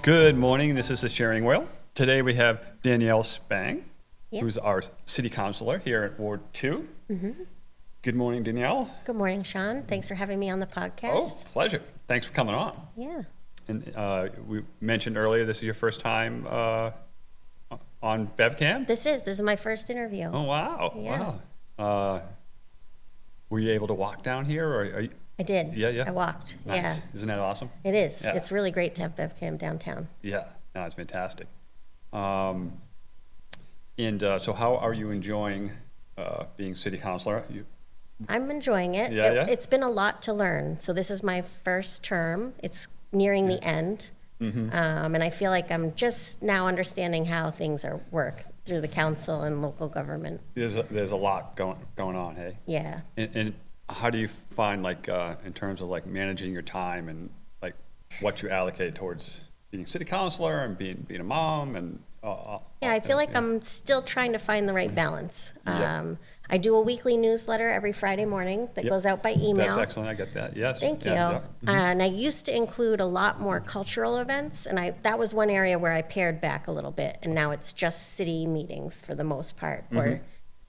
Good morning. This is the Sharing Wheel. Today we have Danielle Spang, who's our city councilor here at Ward 2. Good morning, Danielle. Good morning, Sean. Thanks for having me on the podcast. Oh, pleasure. Thanks for coming on. Yeah. And we mentioned earlier this is your first time on BevCam? This is my first interview. Oh, wow. Yeah. Wow. Were you able to walk down here? Or are you... I did. Yeah. I walked. Nice. Yeah. Isn't that awesome? It is. Yeah. It's really great to have BevCam downtown. Yeah. No, it's fantastic. So how are you enjoying being city councilor? I'm enjoying it. Yeah. It's been a lot to learn. So this is my first term. It's nearing the end. And I feel like I'm just now understanding how things work through the council and local government. There's a lot going on, hey? Yeah. And how do you find, like, in terms of like managing your time and like what you allocate towards being city councilor and being a mom and yeah, I feel like I'm still trying to find the right balance. I do a weekly newsletter every Friday morning that goes out by email. That's excellent. I get that. Yes. Thank you. And I used to include a lot more cultural events, and that was one area where I pared back a little bit, and now it's just city meetings for the most part, or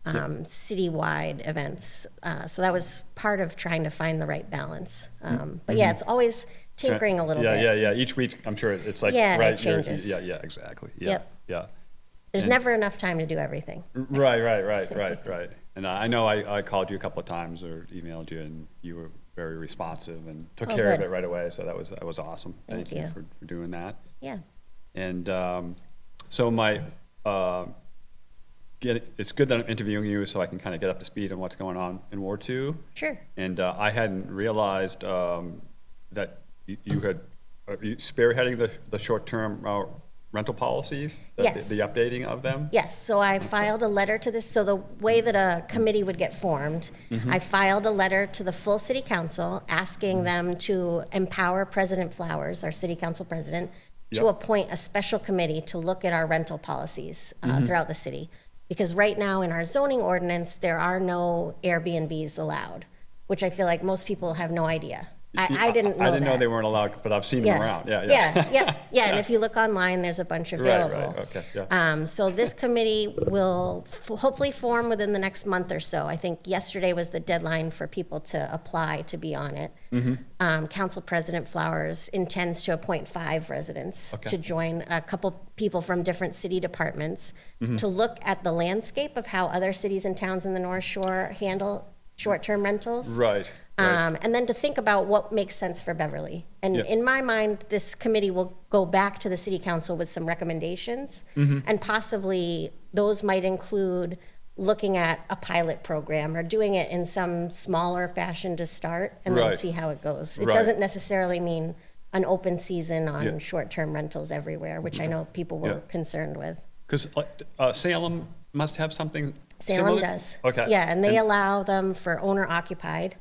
citywide events. So that was part of trying to find the right balance. But yeah, it's always tinkering a little bit. Yeah. Each week, I'm sure it's like, yeah, right, it changes. Yeah, exactly. Yeah. Yep. Yeah. There's never enough time to do everything. Right. And I know I called you a couple of times or emailed you, and you were very responsive and took care of it right away. So that was awesome. Thank you for doing that. Yeah. And so it's good that I'm interviewing you so I can kind of get up to speed on what's going on in Ward 2. Sure. And I hadn't realized that you had you spearheading the short-term rental policies, Yes. the updating of them? Yes, so I filed a letter to this, so the way that a committee would get formed, I filed a letter to the full city council asking them to empower President Flowers, our city council president, to appoint a special committee to look at our rental policies throughout the city. Because right now in our zoning ordinance, there are no Airbnbs allowed, which I feel like most people have no idea. I didn't know know they weren't allowed, but I've seen them around. Yeah. And if you look online, there's a bunch available. Right. Okay. Yeah. So this committee will hopefully form within the next month or so. I think yesterday was the deadline for people to apply to be on it. Council President Flowers intends to appoint 5 residents to join a couple people from different city departments to look at the landscape of how other cities and towns in the North Shore handle short-term rentals. Right. And then to think about what makes sense for Beverly. And in my mind, this committee will go back to the city council with some recommendations, and possibly those might include looking at a pilot program or doing it in some smaller fashion to start and then see how it goes. It doesn't necessarily mean an open season on short-term rentals everywhere, which I know people were concerned with. Because Salem must have something Salem similar? does. Okay. Yeah, and they allow them for owner-occupied.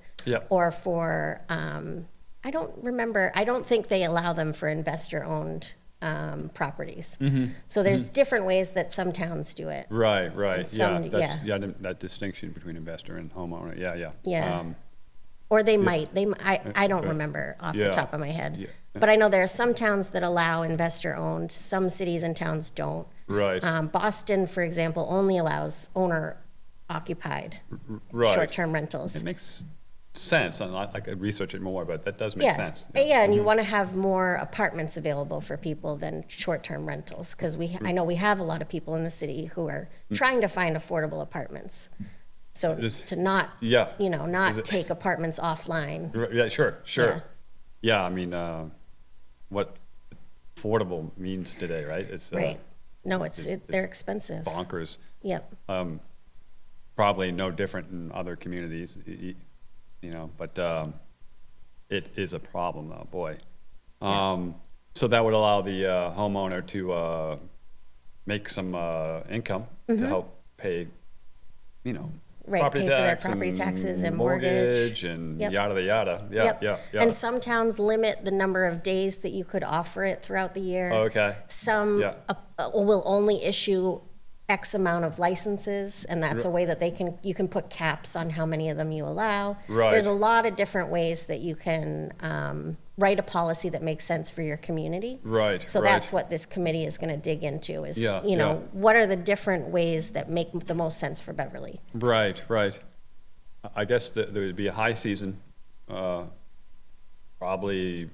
Or for, I don't think they allow them for investor-owned properties. So there's different ways that some towns do it. Right. That distinction between investor and homeowner. Yeah. Or they might. I don't remember off the top of my head. But I know there are some towns that allow investor-owned. Some cities and towns don't. Right. Boston, for example, only allows owner-occupied short-term rentals. It makes sense. I could research it more, but that does make sense. Yeah, and you want to have more apartments available for people than short-term rentals, because I know we have a lot of people in the city who are trying to find affordable apartments. So to not, not take apartments offline. Yeah, sure. Yeah, I mean, what affordable means today, right? It's right. No, they're expensive. Bonkers. Yep. Probably no different in other communities. But it is a problem, though, boy. So that would allow the homeowner to make some income to help pay, property pay for their tax property taxes and mortgage and yada yada. Yeah. And some towns limit the number of days that you could offer it throughout the year. Okay. Some will only issue X amount of licenses, and that's a way that you can put caps on how many of them you allow. Right. There's a lot of different ways that you can write a policy that makes sense for your community. Right, So right. that's what this committee is going to dig into is, Yeah, what are the different ways that make the most sense for Beverly? Right, right. I guess there would be a high season, probably,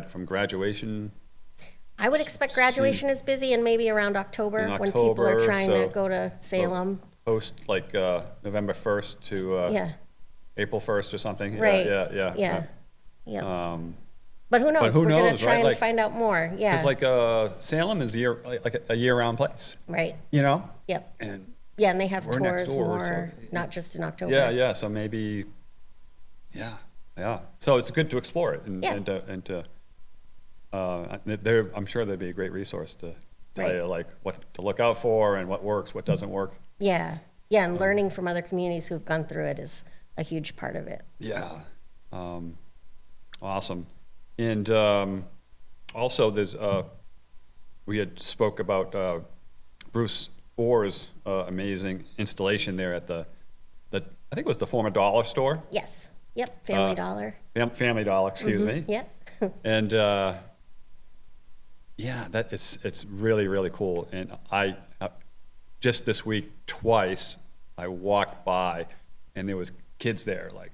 from graduation? I would expect graduation is busy and maybe around October In when people are October, trying to so- go to Salem. Post, like, November 1st to Yeah, April 1st or something? right. Yeah. Yeah. Yeah. Um, But who knows? who We're going knows, to try right? and Like- find out more. Yeah. Because like Salem is like a year-round place, Right. you know? Yep. And Yeah, and they have We're next tours door, more, so- not just in October. yeah. So maybe, yeah. So it's good to explore it Yeah. and to I'm sure there'd be a great resource to tell Right. you like what to look out for and what works, what doesn't work. Yeah. Yeah, and learning from other communities who've gone through it is a huge part of it. Yeah. Awesome. And also there's we had spoke about Bruce Orr's amazing installation there at the I think it was the former dollar store. Yes. Yep. Family Dollar. Family Dollar, excuse me. Yep. And yeah, it's really, really cool. And I just this week twice I walked by and there was kids there like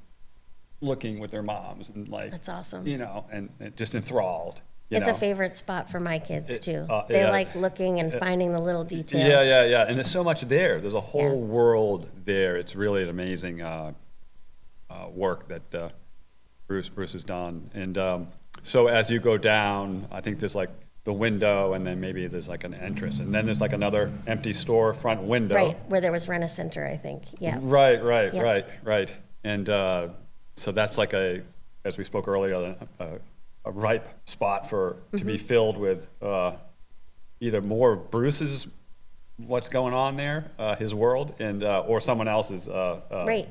looking with their moms and like That's awesome. and just enthralled. It's a favorite spot for my kids too. yeah. They like looking and finding the little details. Yeah. And there's so much there. There's a whole world there. It's really an amazing work that Bruce has done. And so as you go down, I think there's like the window, and then maybe there's like an entrance, and then there's like another empty storefront window. Right, where there was Rent-A-Center, I think. Yeah. Right. And so that's like as we spoke earlier, a ripe spot to be filled with either more of Bruce's what's going on there, his world, and or someone else's. Right.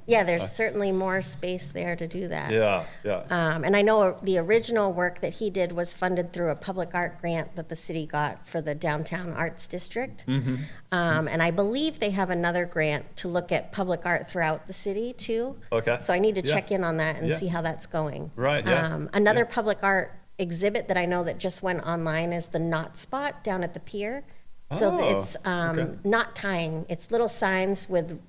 Yeah, there's certainly more space there to do that. Yeah. And I know the original work that he did was funded through a public art grant that the city got for the Downtown Arts District. And I believe they have another grant to look at public art throughout the city too. Okay. So I need to Yeah. check in on that and Yeah. see how that's going. Right, yeah. Another public art exhibit that I know that just went online is the Knot Spot down at the pier. So Oh, it's okay. knot tying. It's little signs with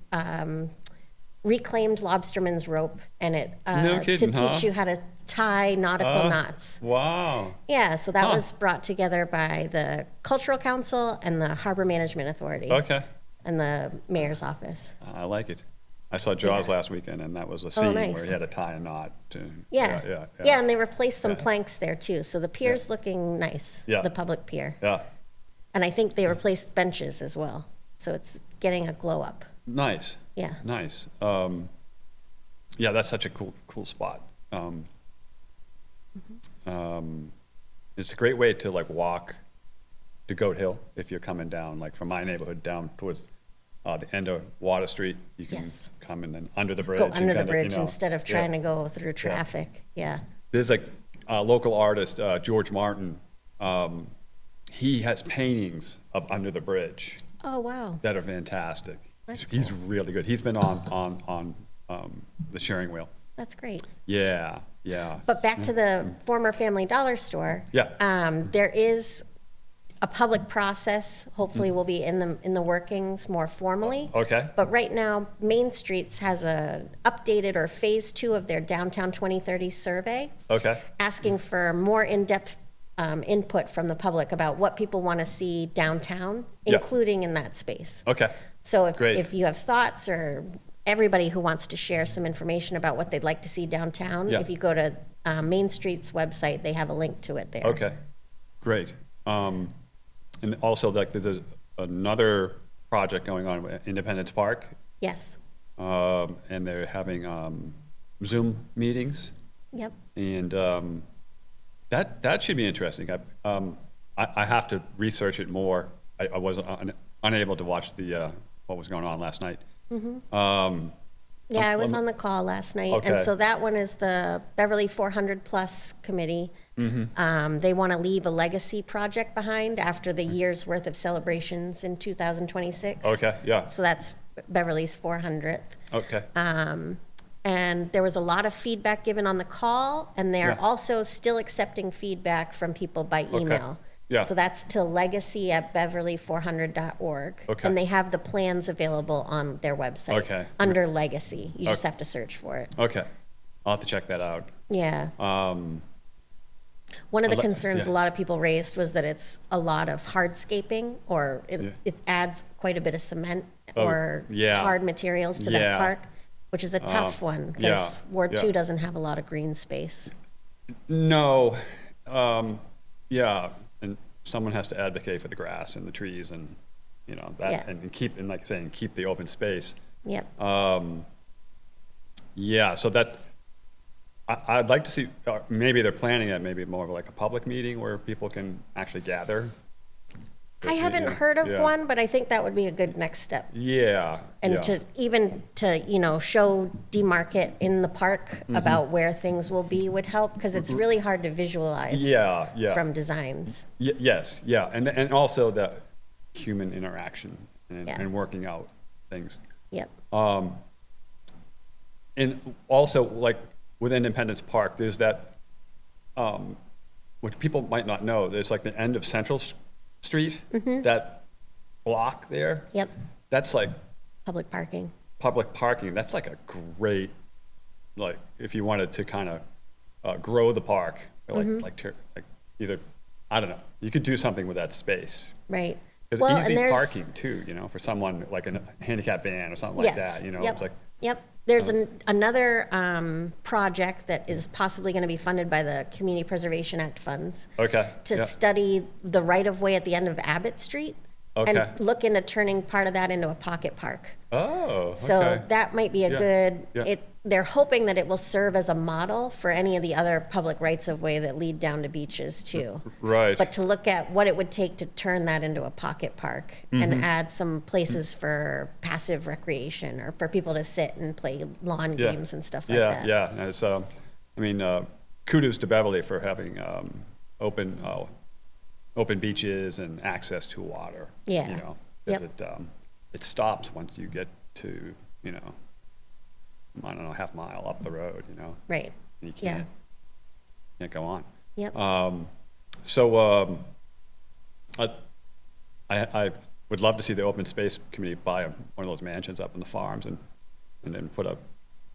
reclaimed lobsterman's rope, and it No to kidding, huh? teach you how to tie nautical knots. Wow. Yeah, so that Huh. was brought together by the Cultural Council and the Harbor Management Authority Okay. and the mayor's office. I like it. I saw Jaws last weekend, and that was a scene nice. where he had to tie a knot. Yeah. Yeah. and they replaced some planks there too, so the pier's looking nice. Yeah. The public pier, Yeah. and I think they replaced benches as well, so it's getting a glow up. Nice. Yeah. Nice. Yeah, that's such a cool spot. It's a great way to like walk to Goat Hill if you're coming down, like from my neighborhood down towards the end of Water Street. You can Yes. come and then under the bridge. Go and under the kinda, bridge instead of trying yeah. to go through traffic. Yeah. There's a local artist, George Martin. He has paintings of Under the Bridge Oh, wow. that are fantastic. That's He's really good. He's been on the Sharing Wheel. That's great. Yeah. But back to the former Family Dollar store. Yeah. There is a public process, hopefully will be in the workings more formally. Okay. But right now, Main Streets has a updated or phase 2 of their Downtown 2030 survey. Okay. Asking for more in-depth input from the public about what people want to see downtown, Yeah. including in that space. Okay. So Great. if you have thoughts or everybody who wants to share some information about what they'd like to see downtown, Yeah. if you go to Main Street's website, they have a link to it there. Okay. Great. And also, like, there's another project going on with Independence Park, Yes. and they're having Zoom meetings, Yep. and that should be interesting. I have to research it more. I was unable to watch what was going on last night. Yeah, I was on the call last night. And Okay. so that one is the Beverly 400 Plus Committee. They want to leave a legacy project behind after the year's worth of celebrations in 2026. Okay, yeah, So that's Beverly's 400th. okay, And there was a lot of feedback given on the call, and they're Yeah. also still accepting feedback from people by email. Yeah. So that's to legacy@beverly400.org. Okay. And they have the plans available on their website. Okay. Under legacy. You just Okay. have to search for it. okay. I'll have to check that out. Yeah. One of the concerns yeah. a lot of people raised was that it's a lot of hardscaping, or it adds quite a bit of cement or yeah. hard materials to Yeah. that park, which is a tough one because yeah, Ward yeah. 2 doesn't have a lot of green space. No, yeah, and someone has to advocate for the grass and the trees and, you know, that, Yeah. and keep, and like saying, keep the open space. Yep. Yeah, so that, I'd like to see, maybe they're planning it, maybe more of like a public meeting where people can actually gather. I haven't Yeah, heard of yeah. one, but I think that would be a good next step. Yeah. And yeah. to show demarcate in the park Mm-hmm. about where things will be would help, because it's really hard to visualize Yeah, yeah. from designs. Yes, yeah, and also the human interaction Yeah. and working out things. Yep. And also, like, with Independence Park, there's that, which people might not know, there's like the end of Central Street, that block there. Yep. That's like Public parking. public parking. That's like a great, like, if you wanted to kind of grow the park, or like either, I don't know, you could do something with that space. Right. Because easy parking too, you know, for someone like a handicap van or something like Yes. that, you know, Yep. it's like, Yep. There's another project that is possibly going to be funded by the Community Preservation Act funds okay. to yeah. study the right-of-way at the end of Abbott Street Okay. and look into turning part of that into a pocket park. Oh, So okay. that might be a Yeah. good, Yeah. they're hoping that it will serve as a model for any of the other public rights-of-way that lead down to beaches too. Right. But to look at what it would take to turn that into a pocket park and Mm-hmm. add some places for passive recreation or for people to sit and play lawn Yeah. games and stuff like Yeah, that. yeah. And it's, I mean, kudos to Beverly for having open beaches and access to water. Yeah. You know, Yep. because it stops once you get to, you know, I don't know, half mile up the road, you know, Right. and you Yeah. can't go on. Yep. So I would love to see the open space committee buy one of those mansions up in the farms and then put a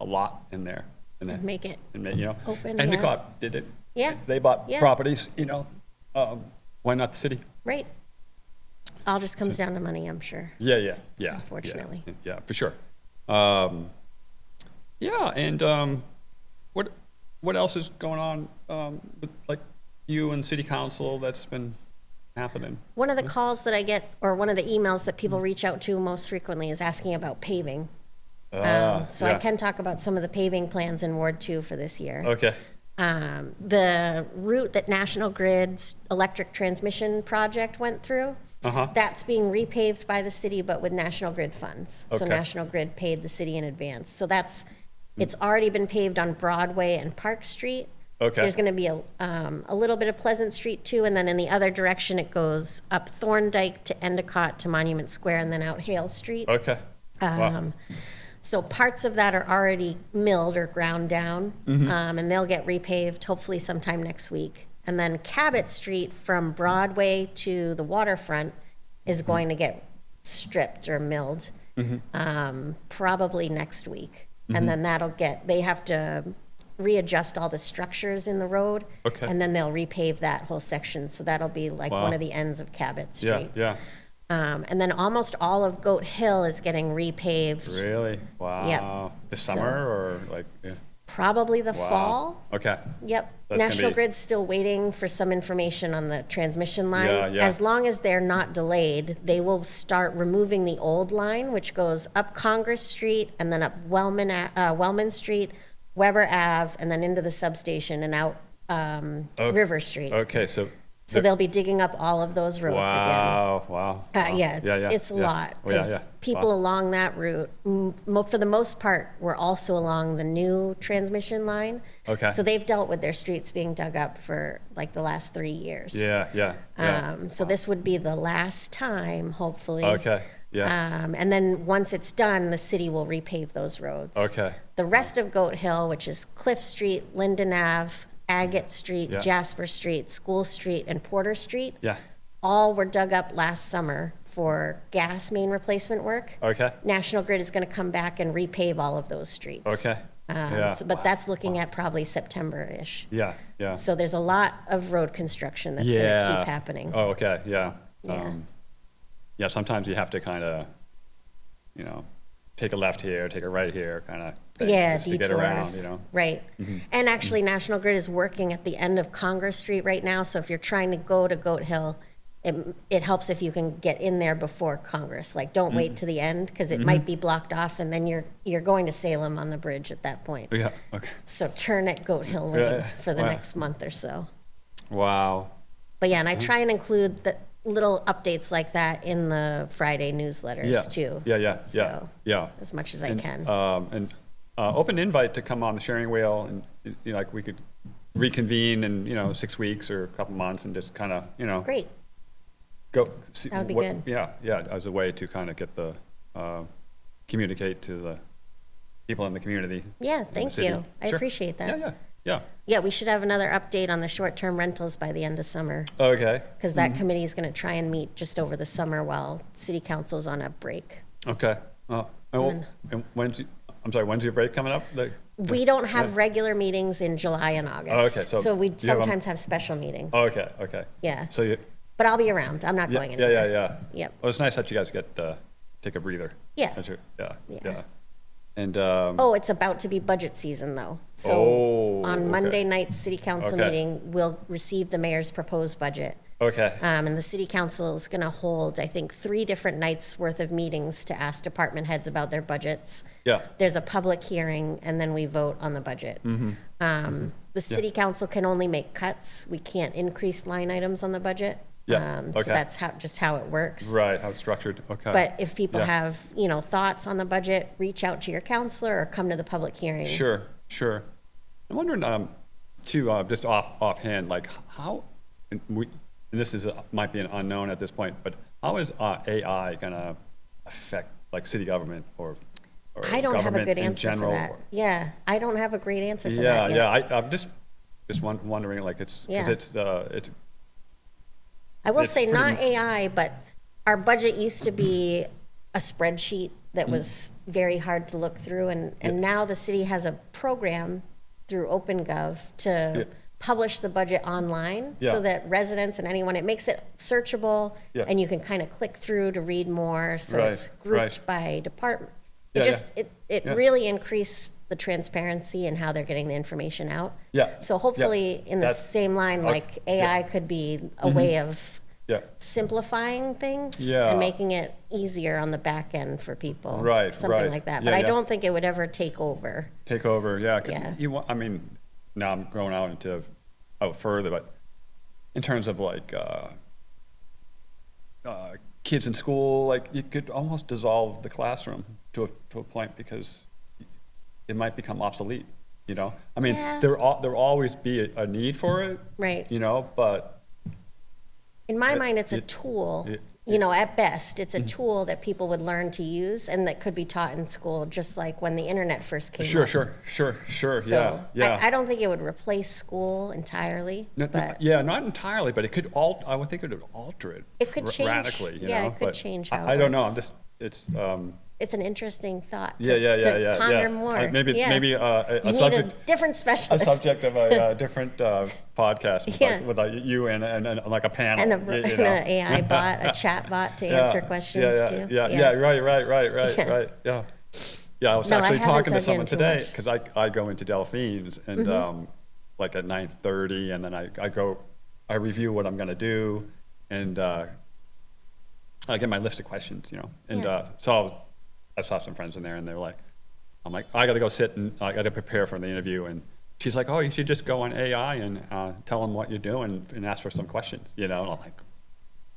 lot in there and then Make it. and make, you know. Open, And yeah. Endicott did it. Yeah. They bought Yeah. properties, you know. Why not the city? Right. All just comes down to money, I'm sure. Yeah, yeah, yeah. Unfortunately. Yeah, for sure. Yeah, and what else is going on with like you and city council that's been happening? One of the calls that I get, or one of the emails that people reach out to most frequently is asking about paving. So I yeah. can talk about some of the paving plans in Ward 2 for this year. Okay. The route that National Grid's electric transmission project went through, that's being repaved by the city, but with National Grid funds. So Okay. National Grid paid the city in advance. So it's already been paved on Broadway and Park Street. Okay. There's going to be a little bit of Pleasant Street too, and then in the other direction, it goes up Thorndike to Endicott to Monument Square and then out Hale Street. Okay. Wow. So parts of that are already milled or ground down, and they'll get repaved hopefully sometime next week. And then Cabot Street from Broadway to the waterfront is going to get stripped or milled probably next week. And then they have to readjust all the structures in the road, Okay. and then they'll repave that whole section. So that'll be like Wow. one of the ends of Cabot Yeah, Street. yeah. And then almost all of Goat Hill is getting repaved. Really? Wow. Yep. This So- summer or like, yeah. Probably the Wow. fall. Okay. Yep. That's gonna National be- Grid's still waiting for some information on the transmission line. Yeah, yeah. As long as they're not delayed, they will start removing the old line, which goes up Congress Street and then up Wellman Street, Weber Ave, and then into the substation and out River Street. Okay, so So they'll be digging up all of those roads again. Wow. Yeah, it's a lot. Oh, yeah, 'Cause yeah. people along that route, for the most part, were also along the new transmission line. Okay. So they've dealt with their streets being dug up for like the last 3 years. Yeah. So this would be the last time, hopefully. Okay, yeah. And then once it's done, the city will repave those roads. Okay. The rest of Goat Hill, which is Cliff Street, Linden Ave, Agate Street, Yeah. Jasper Street, School Street, and Porter Street, Yeah. all were dug up last summer for gas main replacement work. Okay. National Grid is going to come back and repave all of those streets. Okay. Yeah. But that's looking at probably September-ish. Yeah. So there's a lot of road construction that's going to keep happening. Oh, okay, yeah. Yeah. Yeah, sometimes you have to kind of, take a left here, take a right here, kind of. Yeah, to get around, detours. Right. And actually, National Grid is working at the end of Congress Street right now. So if you're trying to go to Goat Hill, it helps if you can get in there before Congress. Like, don't wait to the end because it might be blocked off, and then you're going to Salem on the bridge at that point. Yeah, okay. So turn at Goat Hill Lane Yeah, for the wow. next month or so. Wow. But yeah, and I try and include the little updates like that in the Friday newsletters Yeah. too. Yeah. So Yeah. as much as I And, can. And open invite to come on the sharing wheel, and like we could reconvene in 6 weeks or a couple months and just kind of Great. go. See That would be what- good. Yeah, as a way to kind of get the communicate to the people in the community. Yeah, in the thank city. you. I Sure. appreciate that. Yeah. Yeah, we should have another update on the short-term rentals by the end of summer, Okay. because that committee is going to try and meet just over the summer while city council's on a break. Okay. And when's your break coming up? We don't have regular meetings in July and August. Oh, okay, so we you have sometimes have special meetings. Okay. Yeah. So you. But I'll be around. I'm not going anywhere. Yeah. Yep. Well, it's nice that you guys get take a breather. Yeah. Yeah. And Oh, it's about to be budget season, though. So Oh, on okay. Monday night's city council Okay. meeting, we'll receive the mayor's proposed budget. okay. And the city council is going to hold, I think, 3 different nights worth of meetings to ask department heads about their budgets. Yeah. There's a public hearing, and then we vote on the budget. The city council can only make cuts. We can't increase line items on the budget. Yeah, So okay. that's just how it works. Right. How it's structured. Okay. But if people Yeah. have, thoughts on the budget, reach out to your counselor or come to the public hearing. Sure. I'm wondering, too, just offhand, like how, and this might be an unknown at this point, but how is AI going to affect like city government or I don't have a government good in answer for general? that. Yeah, I don't have a great answer for Yeah. that yet. I'm just wondering, like it's Yeah. 'cause it's I will it's say pretty not much- AI, but our budget used to be a spreadsheet that was very hard to look through, and now the city has a program through OpenGov to Yeah. publish the budget online Yeah. so that residents and anyone, it makes it searchable, Yeah. and you can kind of click through to read more, so Right, it's grouped right. by department. Yeah, It just, it Yeah. really increased the transparency and how they're getting the information out. Yeah. So hopefully, in the That's- same line, okay. like AI could be a way of yeah. simplifying things Yeah. and making it easier on the back end for people. Right, Something right. like that. Yeah, But I yeah. don't think it would ever take over. Take over, yeah, because Yeah. I mean, now I'm going out further, but in terms of like kids in school, like you could almost dissolve the classroom to a point because it might become obsolete. I mean, Yeah. there will always be a need for it. Right. But In my It- mind, it's a it- tool. it- At best, it's a tool that people would learn to use and that could be taught in school, just like when the internet first came sure, up. sure, So yeah. I don't think it would replace school entirely, but Yeah, not entirely, but it could I would think it would alter it. It could change- radically. yeah, it could but change how I it don't know. works. It's it's an interesting thought yeah, to ponder more. Maybe Yeah. maybe a You need subject a different a specialist. subject of a different podcast with, Yeah. like you and like a panel. And you an know? AI bot, a chat bot to answer questions too. Yeah, right. Yeah. Yeah, I was No, I actually haven't talking to dug someone in too today much. because I go into Delphine's and like at 9:30, and then I review what I'm going to do, and I get my list of questions, and Yeah. so I saw some friends in there, and they're like, I'm like, I got to go sit and I got to prepare for the interview, and she's like, oh, you should just go on AI and tell them what you're doing and ask for some questions, you know? And I'm like,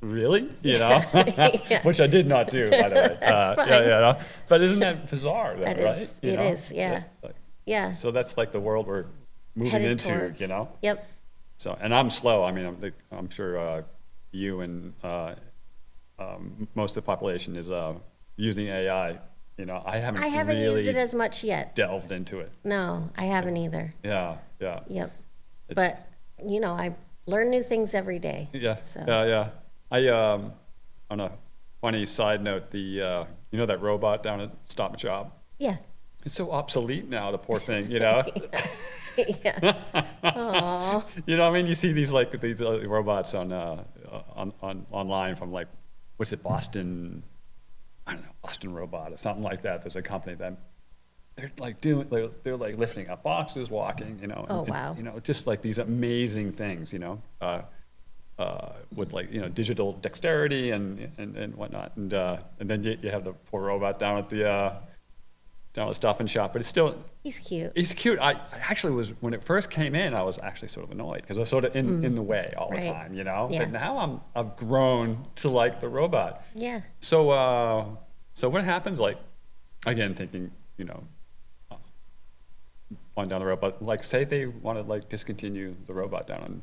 really? You know? Yeah. Which I did not do, by the way. That's fine. Yeah, no? But isn't that bizarre, though, That is, right? it is, yeah. It's like- Yeah. So that's like the world we're moving Headed into, towards. you know? Yep. So, and I'm slow. I mean, I'm sure you and most of the population is using AI. You know, I haven't used really it as much yet. delved into it. No, I haven't either. Yeah, yeah. Yep. It's- But, you know, I learn new things every day. Yeah, So. yeah. I on a funny side note, you know that robot down at Stop and Shop? Yeah. It's so obsolete now, the poor thing, you know? Yeah. Aw. You know, I mean, you see these robots on online from like, what's it, Boston? I don't know, Boston Robot or something like that. There's a company that they're like they're like lifting up boxes, walking, you know. Oh, wow. You know, just like these amazing things, you know, with like, you know, digital dexterity and whatnot. And then you have the poor robot down at the Stop and Shop, but it's still. He's cute. He's cute. I actually was, when it first came in, I was actually sort of annoyed because I was sort of in the way all the Right. time, you know? Yeah. But now I've grown to like the robot. Yeah. So, so what happens, like, again, thinking, you know, on down the road, but like, say they want to like discontinue the robot down on.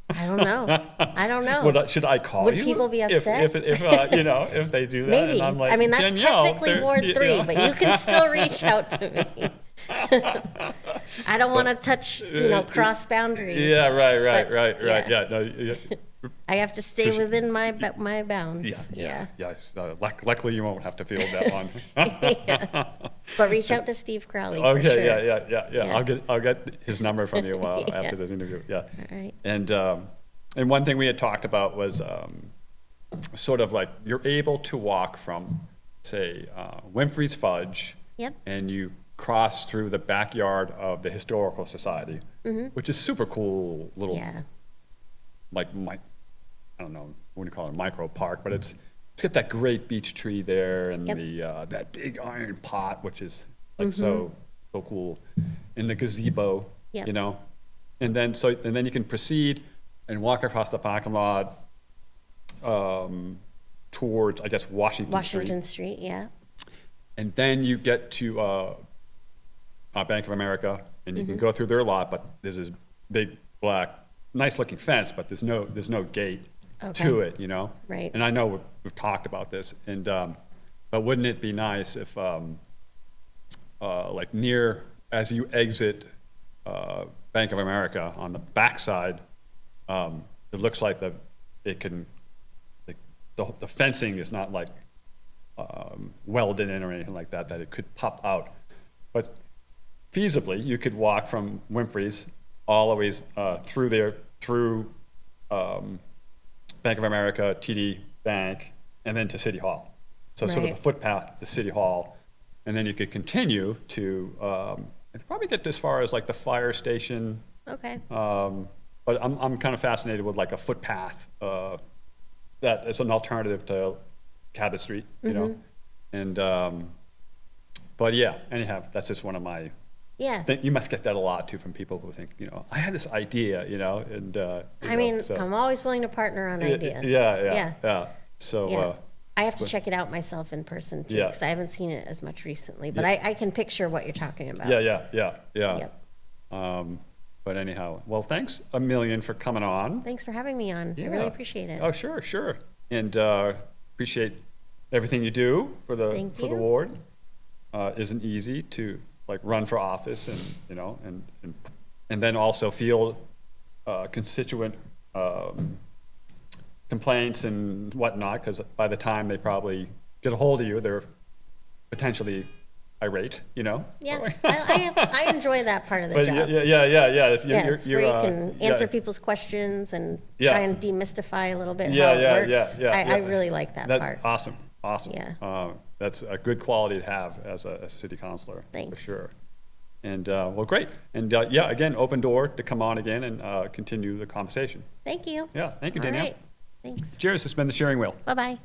I don't know. I don't know. Should I call Would you? people be upset? If you know, if they do that? Maybe. And I'm like, I mean, that's Danielle, technically they're- Ward you 3, know. but you can still reach out to me. I don't want to touch, you know, cross boundaries. Yeah, right. But, Yeah, no, yeah. I have to stay Just- within my bounds. Yeah. Luckily, you won't have to field that one. Yeah. But reach out to Steve Crowley for Okay, sure. yeah. I'll get his number from you Yeah. after this interview. Yeah. All right. And one thing we had talked about was sort of like you're able to walk from, say, Winfrey's Fudge, Yep. and you cross through the backyard of the Historical Society, which is super cool little, Mm-hmm. Yeah. like, I don't know, what do you call it, a micro park, but it's got that great beech tree there and Yep. that big iron pot, which is like so cool, and the gazebo, Yep. you know, and then you can proceed and walk across the parking lot towards, I guess, Washington Street, yeah. and then you get to Bank of America, and you can go through their lot, but there's this big black, nice-looking fence, but there's no gate to it, you know. Right. And I know we've talked about this, and but wouldn't it be nice if, like near as you exit Bank of America on the backside, it looks like the fencing is not like welded in or anything like that it could pop out. But feasibly, you could walk from Winfrey's all the way through there, through Bank of America, TD Bank, and then to City Hall. So sort of a Right. footpath to City Hall. And then you could continue to probably get as far as like the fire station. Okay. But I'm kind of fascinated with like a footpath that is an alternative to Cabot Street, you know? And, but yeah, anyhow, that's just one of my, Yeah. you must get that a lot too from people who think, you know, I had this idea, you know, and, I mean, I'm always willing to partner on ideas. Yeah. So, Yeah. I have to check it out myself in person too, Yeah. because I haven't seen it as much recently. But I can picture what you're talking about. yeah. Yep. But anyhow, well, thanks a million for coming on. Thanks for having me on. I really appreciate it. Oh, sure. And appreciate everything you do for the Thank for the you. ward. Isn't easy to like run for office and you know and then also field constituent complaints and whatnot, because by the time they probably get a hold of you, they're potentially irate, you know? Yeah, I enjoy that part of the But job. yeah. Yeah, it's where you can answer yeah. people's questions and Yeah. try and demystify a little bit Yeah, how it works. I really like that That's part. awesome. Yeah. That's a good quality to have as a city councilor. For Thanks. sure. And, well, great. And, yeah, again, open door to come on again and continue the conversation. Thank you. Yeah, thank you, All Danielle. right. Thanks. Cheers, to spin the steering wheel. Bye-bye.